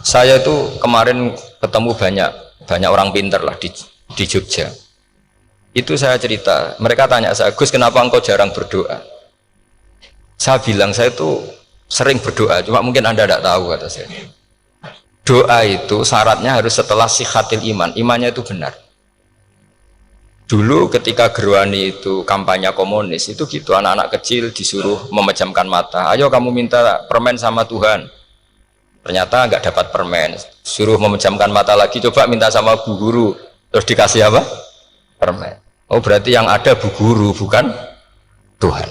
Saya itu kemarin ketemu banyak orang pinter lah di Jogja. Itu saya cerita, mereka tanya saya, Gus kenapa engkau jarang berdoa? Saya bilang saya itu sering berdoa, cuma mungkin Anda tidak tahu kata saya. Doa itu syaratnya harus setelah sihatil iman, imannya itu benar. Dulu ketika Gerwani itu kampanye komunis itu gitu, anak-anak kecil disuruh memejamkan mata, ayo kamu minta permen sama Tuhan. Ternyata nggak dapat permen, suruh memejamkan mata lagi, coba minta sama bu guru, terus dikasih apa? Permen. Oh berarti yang ada bu guru bukan Tuhan.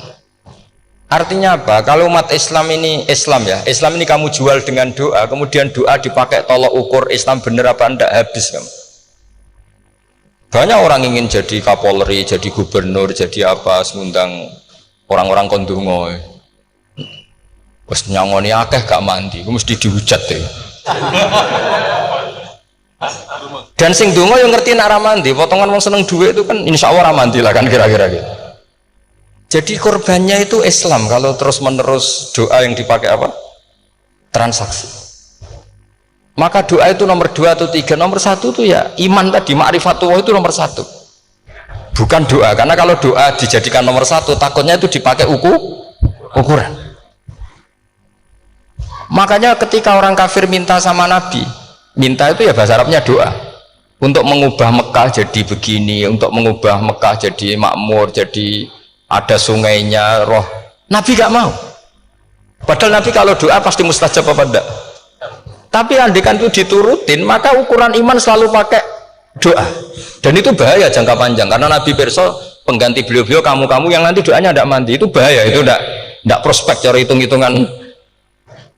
Artinya apa? Kalau umat Islam ini Islam ini kamu jual dengan doa, kemudian doa dipakai tolok ukur Islam bener apa enggak, habis kamu. Banyak orang ingin jadi Kapolri, jadi gubernur, jadi apa, ngundang orang-orang kondungo. Wes nyangoni akeh gak mandi, mesti dihujat deh. Dan sing dongo yang ngerti nak ra mandi, potongan wong seneng duit itu kan insya Allah ra mandi lah kan kira-kira gitu. Jadi korbannya itu Islam kalau terus menerus doa yang dipakai apa? Transaksi. Maka doa itu nomor 2 atau 3, nomor 1 itu ya iman tadi, ma'rifatullah itu nomor 1. Bukan doa, karena kalau doa dijadikan nomor 1 takutnya itu dipakai ukuran. Makanya ketika orang kafir minta sama Nabi, minta itu ya bahasa Arabnya doa, untuk mengubah Mekah jadi begini, untuk mengubah Mekah jadi makmur, jadi ada sungainya, roh. Nabi gak mau. Padahal Nabi kalau doa pasti mustajab apa enggak? Tapi andikan itu diturutin, maka ukuran iman selalu pakai doa. Dan itu bahaya jangka panjang, karena Nabi pirsa pengganti beliau-beliau kamu-kamu yang nanti doanya tidak mandi, itu bahaya, itu tidak prospek cara hitung-hitungan.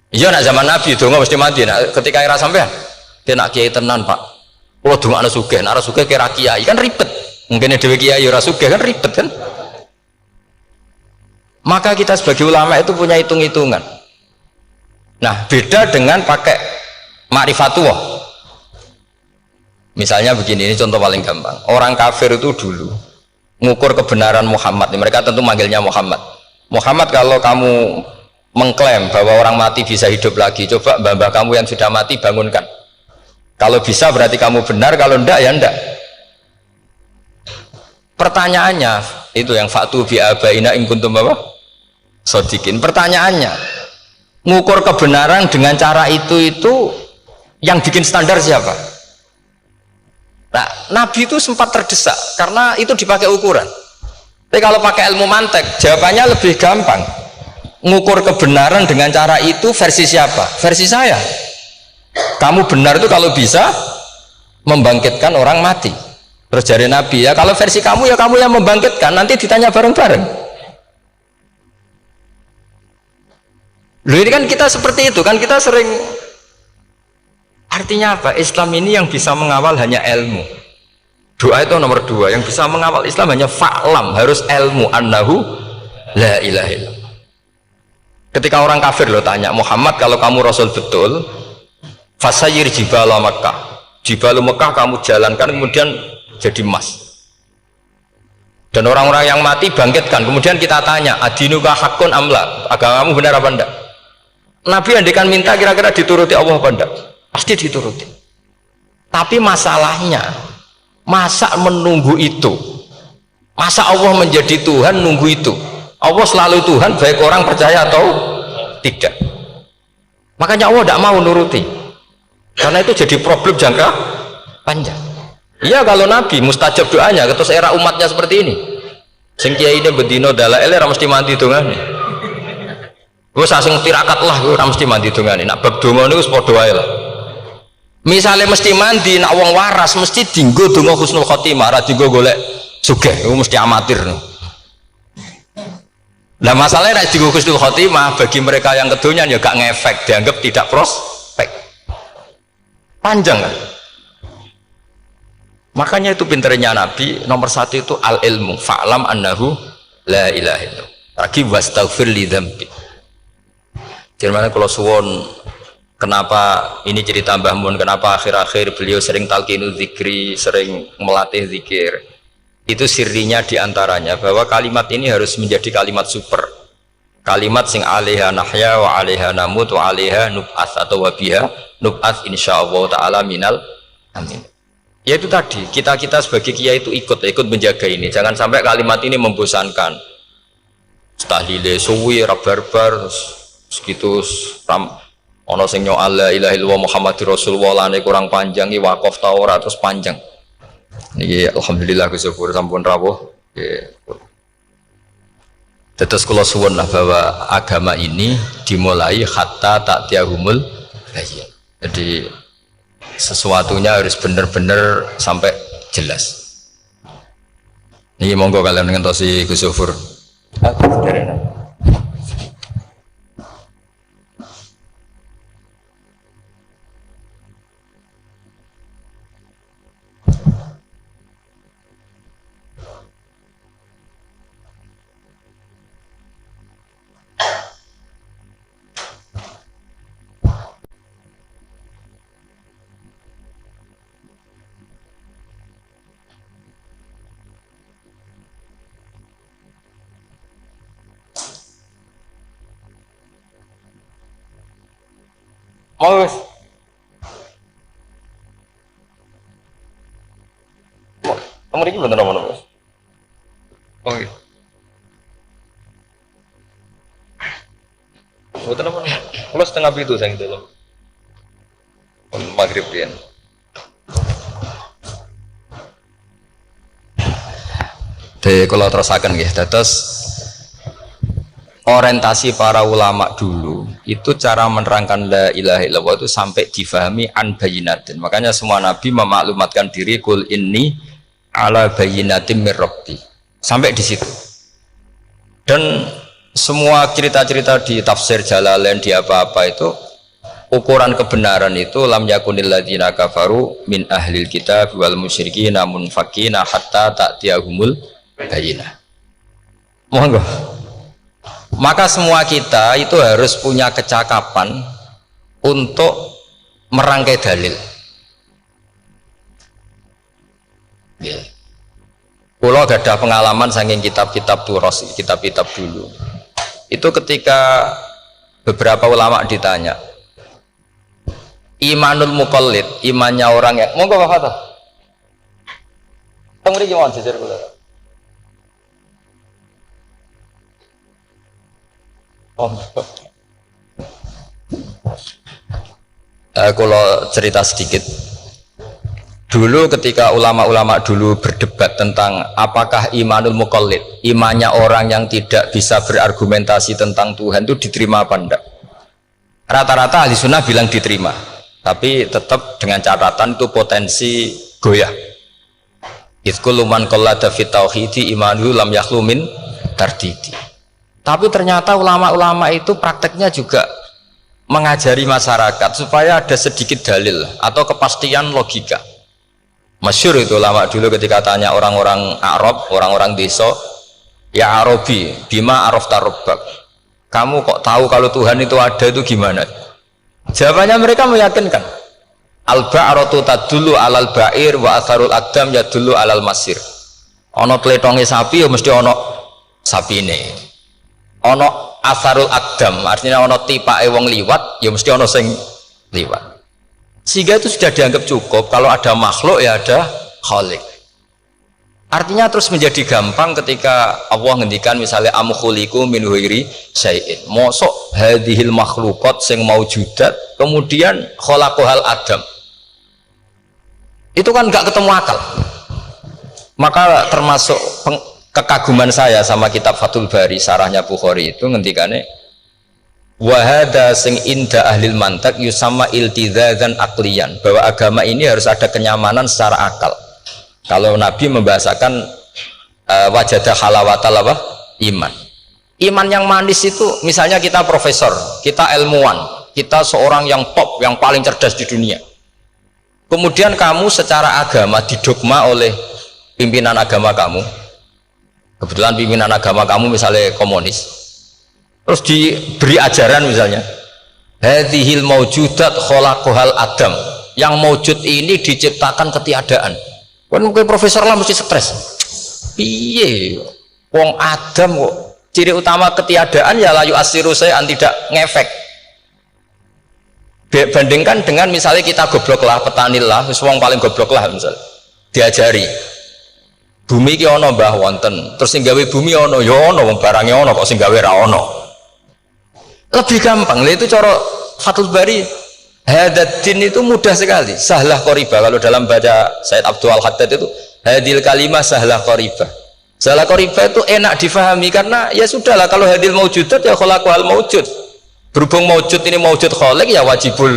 Iya nak zaman Nabi itu nggak mesti mandi. Nah, ketika era sampean, dia nak kiai tenan pak. Kalau dulu anak sugih, anak sugih kira kiai kan ribet. Mungkin dewi kiai ora sugih kan ribet kan. Maka kita sebagai ulama itu punya hitung-hitungan. Nah beda dengan pakai ma'rifatullah. Misalnya begini, ini contoh paling gampang. Orang kafir itu dulu mengukur kebenaran Muhammad. Mereka tentu manggilnya Muhammad. Muhammad kalau kamu mengklaim bahwa orang mati bisa hidup lagi, coba mbah-mbah kamu yang sudah mati bangunkan. Kalau bisa berarti kamu benar, kalau enggak ya enggak. Pertanyaannya itu yang faktu bi abaina in kuntum apa? Shodiqin. Pertanyaannya, ngukur kebenaran dengan cara itu yang bikin standar siapa? Nah, Nabi itu sempat terdesak karena itu dipakai ukuran. Tapi kalau pakai ilmu mantek, jawabannya lebih gampang. Ngukur kebenaran dengan cara itu versi siapa? Versi saya. Kamu benar itu kalau bisa membangkitkan orang mati. Terus jari Nabi ya, kalau versi kamu ya kamu yang membangkitkan, nanti ditanya bareng-bareng. Loh ini kan kita seperti itu kan, kita sering. Artinya apa? Islam ini yang bisa mengawal hanya ilmu. Doa itu nomor 2, yang bisa mengawal Islam hanya fa'lam, harus ilmu annahu la ilaha illallah. Ketika orang kafir lo tanya, Muhammad kalau kamu Rasul betul, fasayir jibala Makkah, jibalu Mekah kamu jalankan kemudian jadi emas. Dan orang-orang yang mati bangkitkan, kemudian kita tanya, adinuka hakun amla, agamamu benar apa enggak? Nabi andikan minta kira-kira dituruti Allah apa enggak? Pasti dituruti. Tapi masalahnya, masa menunggu itu? Masa Allah menjadi Tuhan nunggu itu? Allah selalu Tuhan baik orang percaya atau tidak. Makanya Allah tidak mau nuruti, karena itu jadi problem jangka panjang. Iya kalau Nabi mustajab doanya, terus era umatnya seperti ini, sing kiai ini bedino dalail ora mesti mandi dongane. Wes asing tirakat lah ora mesti mandi dongane. Nak bab donga niku wis padha wae lah. Misalnya mesti mandi, nak wong waras mesti dinggo donga husnul khotimah, ora dinggo golek sugih, mesti amatir. Nah masalahnya nek digo husnul khotimah bagi mereka yang kedonyan ya gak ngefek, dianggap tidak prospek. Panjang kan? Makanya itu pinternya Nabi, nomor 1 itu al ilmu, fa'lam annahu la ilaha illallah. Lagi wastaghfir li dzambi. Jadi kalau suwon kenapa ini cerita Mbah Mun, kenapa akhir-akhir beliau sering talqinu zikri, sering melatih zikir. Itu sirinya diantaranya bahwa kalimat ini harus menjadi kalimat super. kalimat sing alaiha nahya wa alaiha namut wa alaiha nub'ats atau wabiha nub'ats insyaallah taala minal amin. Ya itu tadi, kita sebagai kiai itu ikut menjaga ini, jangan sampai kalimat ini membosankan. Tahlile suwi rabarbar segitu ono sing nyoal la ilaha illallah Muhammadur Rasulullah lane kurang panjang iki wakaf ta ora terus panjang. Niki alhamdulillah Gus Syukur sampun rawuh. Terus kula suwun lah bahwa agama ini dimulai hatta ta'tiyahumul bayyin. Jadi sesuatunya harus benar-benar sampai jelas. Niki monggo kalian ngentosi Gus Syukur. Mas, nomor ini bener nomor mas. Oh iya. Betul nomor. Kalau setengah itu saya gitu loh. Maghrib pian. Kalau terusakan gitu, terus orientasi para ulama dulu itu cara menerangkan la ilaha illallah itu sampai difahami an bayinatin. Makanya semua nabi memaklumatkan diri kul inni ala bayinatin mir rabbi sampai di situ. Dan semua cerita-cerita di tafsir Jalalain di apa-apa itu ukuran kebenaran itu lam yakunil ladzina kafaru min ahlil kitab wal musyrikin namun fakina hatta ta'tiyahumul bayinah. Monggo. Maka semua kita itu harus punya kecakapan untuk merangkai dalil. Yeah. Kalau ada pengalaman saking kitab-kitab turos, kitab-kitab dulu. Itu ketika beberapa ulama ditanya, imanul muqallid, imannya orang yang monggo Pak Fatah. Teng mriki mawon jejer kula. Kalau cerita sedikit dulu ketika ulama-ulama dulu berdebat tentang apakah imanul muqallid, imannya orang yang tidak bisa berargumentasi tentang Tuhan itu diterima apa enggak, rata-rata ahli sunnah bilang diterima, tapi tetap dengan catatan itu potensi goyah. Idzkullu man qallada fit tauhidi imanuhu lam yakhlu min tardidi. Tapi ternyata ulama-ulama itu prakteknya juga mengajari masyarakat supaya ada sedikit dalil atau kepastian logika. Masyhur itu ulama dulu ketika tanya orang-orang Arab, orang-orang desa, ya Arabi, bima arafta rabbak. Kamu kok tahu kalau Tuhan itu ada, itu gimana? Jawabannya mereka meyakinkan. Al-ba'ratu tadullu alal ba'ir wa atharul aqdam yadullu alal masir. Ono tletonge sapi ya mesti ono sapine. Ono asarul akdam, artinya ono tipake wong liwat ya mesti ono sing liwat. Sehingga itu sudah dianggap cukup kalau ada makhluk ya ada khalik. Artinya terus menjadi gampang ketika Allah ngendikan misalnya am khuliqu min ghairi syai'in. Mosok hadhil makhluqat sing maujudat kemudian khalaqahal adam. Itu kan enggak ketemu akal. Maka termasuk kekaguman saya sama kitab Fathul Bari sarahnya Bukhari itu ngendikane wahada sing inda ahlil mantak yusama iltidzadan aqliyan, bahwa agama ini harus ada kenyamanan secara akal. Kalau Nabi membahasakan wajadah halawatal apa? Iman yang manis itu misalnya kita profesor, kita ilmuwan, kita seorang yang top, yang paling cerdas di dunia, kemudian kamu secara agama didogma oleh pimpinan agama kamu. Kebetulan pimpinan agama kamu misalnya komunis, terus diberi ajaran misalnya hadhil maujudat khalaqahal adam, yang maujud ini diciptakan ketiadaan. Kan mungkin profesor lah mesti stres, piye wong Adam kok Ciri utama ketiadaan ya layu asiru saya tidak ngefek. Bandingkan dengan misalnya kita goblok lah, petani lah, wong paling goblok lah misalnya diajari bumi ki ono mbah wonten, terus sing gawe bumi ono ya ono, wong barangnya ono kok sing gawe ra ono. Lebih gampang. Lah itu cara Fathul Bari, hadatin itu mudah sekali, sahlah qoriba. Kalau dalam baca Said Abdul Haddad itu hadil kalimah sahlah qoriba. Sahlah qoriba itu enak difahami karena ya sudahlah, kalau hadil maujudat ya khalaqal maujud. Berhubung maujud ini maujud khaliq ya wajibul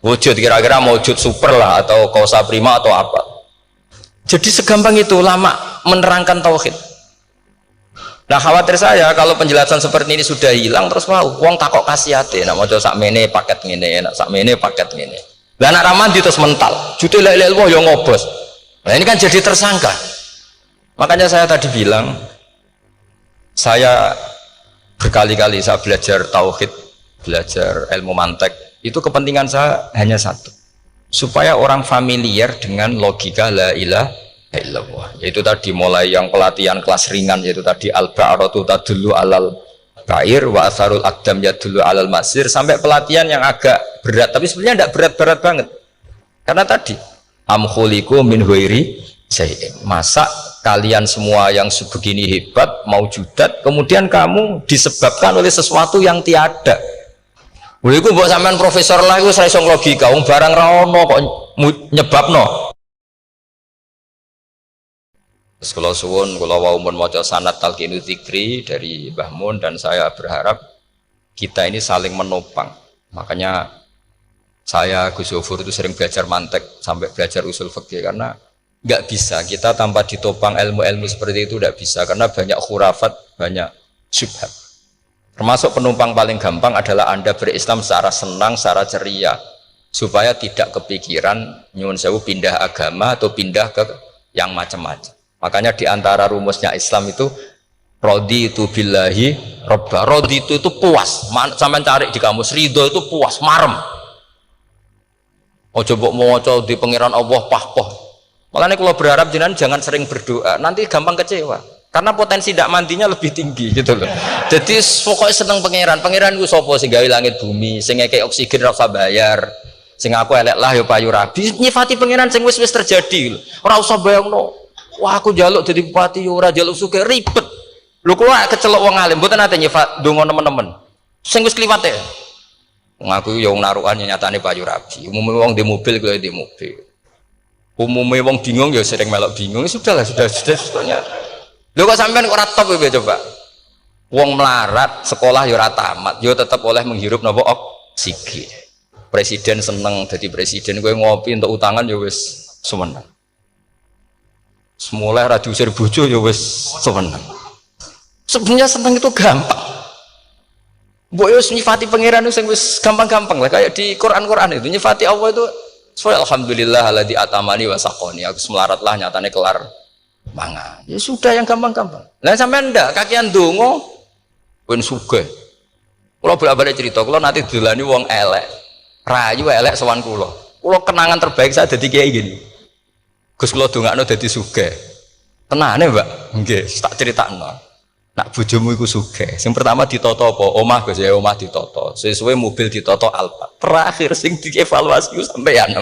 wujud, kira-kira maujud super lah atau kausa prima atau apa. Jadi segampang itu lama menerangkan tauhid. Nah khawatir saya kalau penjelasan seperti ini sudah hilang, terus wow, wong takok kasihate, nak maca sak mene paket ngene, nak sak mene paket ngene. Lah anak ramandi terus mental, jute la ilaha illallah yo ngobos. Nah ini kan jadi tersangka. Makanya saya tadi bilang, saya berkali-kali saya belajar tauhid, belajar ilmu mantek, itu kepentingan saya hanya satu, supaya orang familiar dengan logika la ilaha illallah, yaitu tadi mulai yang pelatihan kelas ringan, yaitu tadi al-ba'ratu tadullu alal ba'ir wa atharul aqdam yadullu alal masir, sampai pelatihan yang agak berat, tapi sebenarnya tidak berat-berat banget, karena tadi am khuliqu min ghairi syai'in, masa kalian semua yang sebegini hebat maujudat kemudian kamu disebabkan oleh sesuatu yang tiada. Lha iku mbok sampean profesor lah iku ora iso logika, wong barang ra ono kok nyebabno. Kalau suwun, kalau wau mun maca sanad talqinu dzikri dari Mbah Mun, dan saya berharap kita ini saling menopang. Makanya saya Gus Zofur itu sering belajar mantek sampai belajar usul fikih, karena nggak bisa kita tanpa ditopang ilmu-ilmu seperti itu, tidak bisa, karena banyak khurafat, banyak syubhat. Termasuk penumpang paling gampang adalah Anda berislam secara senang, secara ceria, supaya tidak kepikiran nyuwun sewu pindah agama atau pindah ke yang macam-macam. Makanya diantara rumusnya Islam itu raditu billahi robba. Raditu itu puas. Sampai cari di kamus, ridho itu puas, marem. Ojo mbok maca di pangeran Allah pahpoh. Makanya kalau berharap jenengan jangan sering berdoa, nanti gampang kecewa. Karena potensi tidak mandinya lebih tinggi gitu loh. Jadi pokoknya seneng pangeran. Pangeran ku sapa sing gawe langit bumi, sing ngekek oksigen ora usah bayar. Sing aku elek lah ya payu rabi. Nyifati pangeran sing wis terjadi. Ora usah bayangno. Wah aku jaluk jadi bupati ora jaluk suke ribet. Lho kula kecelok wong alim mboten nate nyifat donga nemen-nemen. Sing wis kliwate. Wong aku ya wong narukan nyatane payu rabi. Umume wong di mobil kaya di mobil. Umume wong bingung ya sering melok bingung. Sudahlah, sudah sebetulnya. Lho kok sampean ora top ya coba. Wong melarat, sekolah ya ora tamat, ya tetep oleh menghirup napa oksigen. Presiden seneng dadi presiden, kowe ngopi untuk utangan ya wis semeneng. Semulai ra diusir bojo ya wis seneng. Sebenarnya seneng itu gampang. Mbok yo nyifati pangeran sing wis gampang-gampang lah, kayak di Quran itu nyifati Allah itu alhamdulillah alladzi atamani wa saqoni. Aku semelarat lah nyatane kelar mangan. Ya sudah yang gampang-gampang. Lah sampean ndak kakian donga ben sugih. Kula bolak-balik cerita, kula nanti dilani wong elek. Rayu elek sowan kula. Kula kenangan terbaik saya dadi kiai gini. Gus kula dongakno dadi sugih. Tenane, Mbak? Nggih, tak critakno. Nak bojomu iku sugih. Sing pertama ditata apa? Omah Gus ya, omah ditata. Sesuwe mobil ditata Alphard. Terakhir sing dievaluasi ku sampeyan.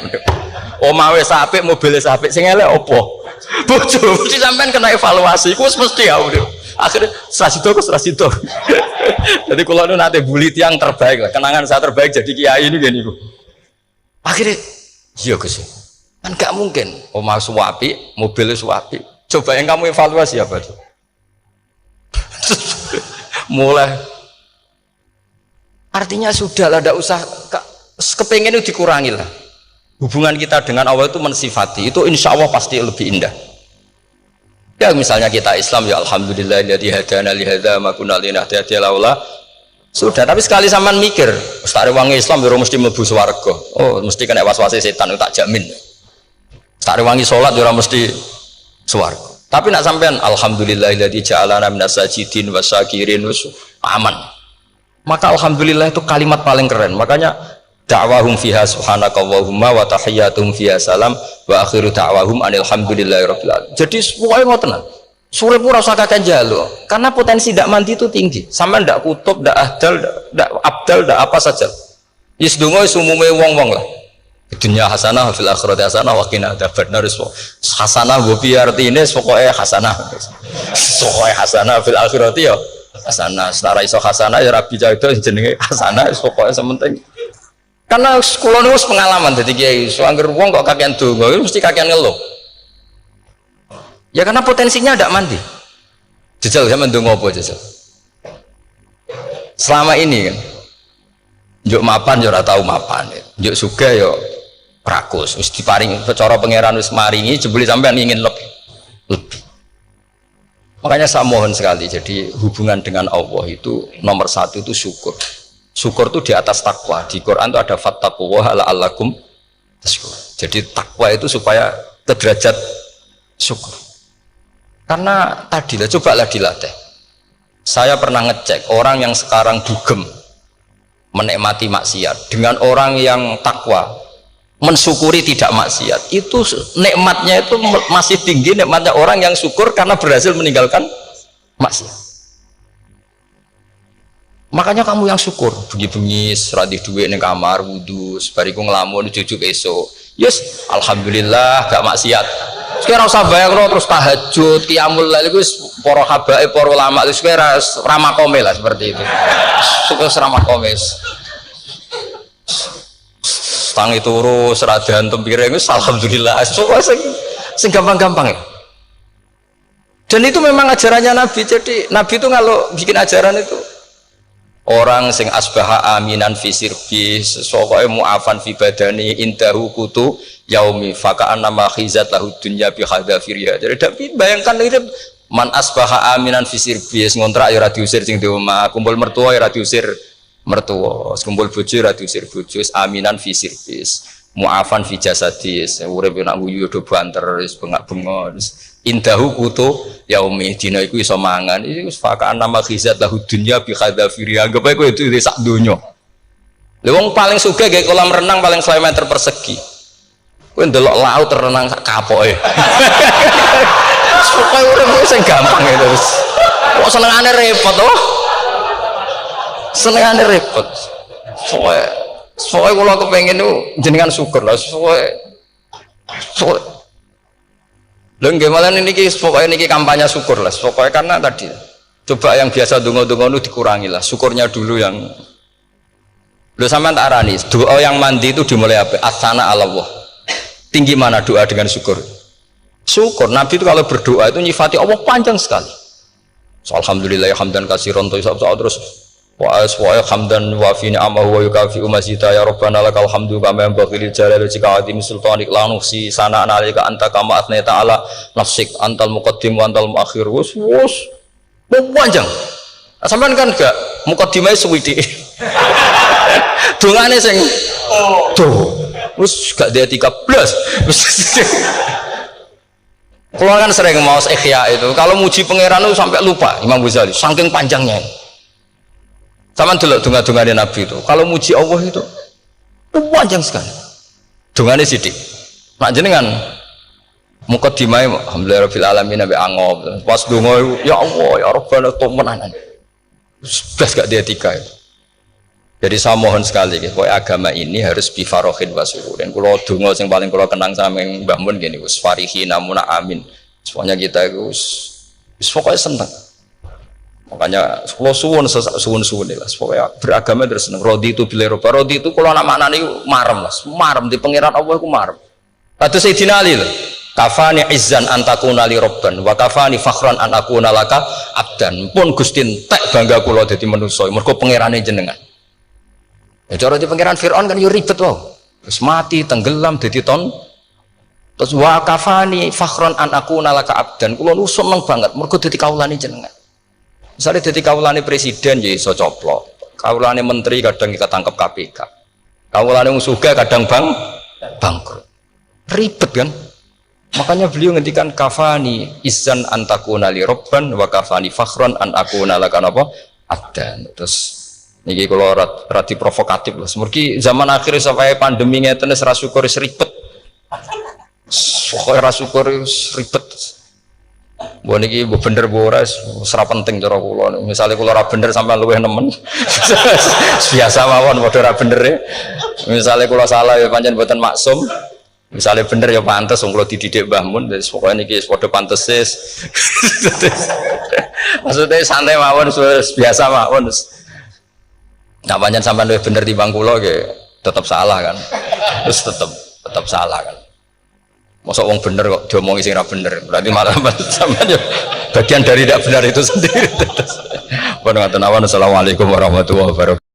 Omah wis apik, mobil wis apik, sing elek apa? Bojo. Mesti sampean kena evaluasi. Iku mesti ya. Akhirnya serasido. Jadi kula nu nate bully tiyang terbaik lah. Kenangan saya terbaik jadi kiai ini gini. Akhirnya iya Gus. Kan gak mungkin omah suwapi, mobilnya suwapi. Coba yang kamu evaluasi apa tuh? Mulai artinya sudah lah, tidak usah kepengen itu dikurangi lah. Hubungan kita dengan Allah itu mensifati itu insya Allah pasti lebih indah. Ya misalnya kita Islam ya alhamdulillah alladzi hadana li hadza ma kunna linahtadiya laula. Sudah, tapi sekali sampean mikir, ustaz wangi Islam yo mesti mlebu swarga. Oh, mesti kena was-wase setan tak jamin. Tak rewangi sholat ora mesti swarga. Tapi nak sampean alhamdulillahilladzi ja'alana minas sajidin wasyakirin aman. Maka alhamdulillah itu kalimat paling keren. Makanya da'wahum fiha subhanakallahumma wa tahiyyatuhum fiha salam wa akhiru da'wahum anil hamdulillahi rabbil alamin. Jadi pokoknya ngoten. Surip ora usah kakek njaluk, karena potensi ndak mandi itu tinggi. Sampean ndak kutub, ndak ahdal, ndak abdal, ndak apa saja. Wis donga wis umume wong-wong lah. Dunya hasanah fil akhirati hasanah wa qina adzabannar. Hasanah mbok piye artine pokoke hasanah. Pokoke hasanah fil akhirati ya hasanah. Setara iso hasanah ya rabi jauh jenenge hasanah pokoke sementing. Karena kula niku pengalaman dadi kiai, so anggere wong kok kakean donga mesti kakean ngeluh. Ya karena potensinya tidak mandi. Jajal sama ndonga apa jajal? Selama ini kan njuk mapan yo ora tau mapan. Njuk sugih yo rakus. Wis diparing cara pangeran wis maringi jebule sampean ingin lebih. Makanya saya mohon sekali, jadi hubungan dengan Allah itu nomor satu itu syukur. Syukur itu di atas takwa. Di Quran itu ada fattaqullaha la'allakum tashkurun. Jadi takwa itu supaya ke derajat syukur. Karena tadilah, cobalah dilatih. Saya pernah ngecek orang yang sekarang dugem menikmati maksiat dengan orang yang takwa mensyukuri tidak maksiat, itu nikmatnya itu masih tinggi nikmatnya orang yang syukur karena berhasil meninggalkan maksiat. Makanya kamu yang syukur, bengi-bengi seradi duit ning kamar wudu, bariku ngelamun jujuk esok. Yes, alhamdulillah gak maksiat. Sekarang usah bayang terus tahajud, qiyamul lail iku wis para habaib, para ulama wis kira ramakome lah seperti itu. Suka ramakome. Tangi turu seradan piring wis alhamdulillah. Sing gampang-gampang ya. Dan itu memang ajarannya Nabi. Jadi Nabi itu kalau bikin ajaran itu orang sing asbaha aminan fi sirbi sokoe mu'afan fi badani indahu kutu yaumi faka'an nama khizat lahu dunya bi hadafiriya. Jadi tapi bayangkan itu man asbaha aminan fi sirbi ngontrak ya ora diusir sing di omah, kumpul mertua ya ora diusir mertua, kumpul bojo ya ora diusir bojo, aminan fi sirbi mu'afan fi jasadis urip nak guyu do banter wis bengak-bengok indahu kutu yaumi dina iku iso mangan iki wis fakaan nama khizat lahu dunya bi khadafiri anggap ae kowe itu sak donya. Lha wong paling sugih gawe kolam renang paling 100 meter persegi. Kowe ndelok laut renang sak kapoke. Pokoke urip sing gampang itu wis. Kok senengane repot to? Senengane repot. Pokoke kula kepengin niku jenengan syukur lah. Pokoke lho nggih malah niki pokoknya niki kampanye syukur lah. Pokoknya karena tadi coba yang biasa donga-donga itu dikurangi lah. Syukurnya dulu yang lho sampean tak arani doa yang mandi itu dimulai apa? Asana Allah. Tinggi mana doa dengan syukur? Syukur. Nabi itu kalau berdoa itu nyifati Allah panjang sekali. So, alhamdulillah hamdan katsiran terus wa hamdan wa fi ni'amahu wa yukafi umazita ya rabbana lakal hamdu kama yanbaghi lil jalali wajhika azim sultanik la nuhsi sana'an 'alaika anta kama athnayta 'ala nafsik antal muqaddim wa antal muakhir. Wus panjang. Sampean kan gak muqaddimah suwiti. Dongane sing wis gak dia 13. Kalau kan sering mau ikhya itu kalau muji pangeran itu sampai lupa Imam Ghazali saking panjangnya. Sama dulu dunga-dungane Nabi itu kalau muji Allah itu panjang sekali dungane sidik nak jenengan muqaddimah alhamdulillahirabbil alamin nabi angob pas donga ya Allah ya Rabbana temenan sudah gak dia tiga itu. Jadi saya mohon sekali pokoknya agama ini harus bifarohin wasururin. Kalau donga yang paling kalau kenang sama yang Mbah Mun gini wis farihina muna amin semuanya kita itu wis pokoknya seneng. Makanya kalau suwun lah, supaya beragama terus seneng. Rodi itu bila roba, rodi itu kalau nama anak ini marem lah, marem di pangeran Allah itu marem. Kata Sayyidina Ali lah, kafani izzan antakuna li robban, wa kafani fakhran an akuna laka abdan. Pun Gustin tak bangga kulo jadi manusia, mergo pangerane jenengan. Ya cara di pangeran Fir'aun kan yo ribet wae. Terus mati tenggelam jadi ton. Terus wa kafani fakhran an akuna laka abdan. Kulo nu seneng banget, mergo dadi kawulane jenengan. Misalnya jadi kaulane presiden ya iso coplok, kaulane menteri kadang kita tangkap KPK, kaulane wong sugih kadang bangkrut, ribet kan? Makanya beliau ngendikan kafani izan antakuna li robban wa kafani fakhron an akuna lakan apa abdan. Terus niki kalau rati provokatif lah, semergi zaman akhir sampai pandemi ngeten wis ra syukur wis ribet, pokoknya ra syukur wis ribet. Mbok niki mbok bener mbok ora ora penting cara kula. Misale kula ora bener sampean luwih nemen. Biasa mawon padha ora bener e. Misale kula salah ya pancen mboten maksum. Misale bener ya pantes wong kula dididik Mbah Mun, wis pokoke niki padha pantese. Maksudnya santai mawon biasa mawon. Nah pancen sampean luwih bener timbang kula nggih tetep salah kan. Terus tetep salah kan. Masa wong bener kok diomongi sing ora bener. Berarti malah sampean yo bagian dari tidak benar itu sendiri. Pun ngoten awan. Assalamualaikum warahmatullahi wabarakatuh.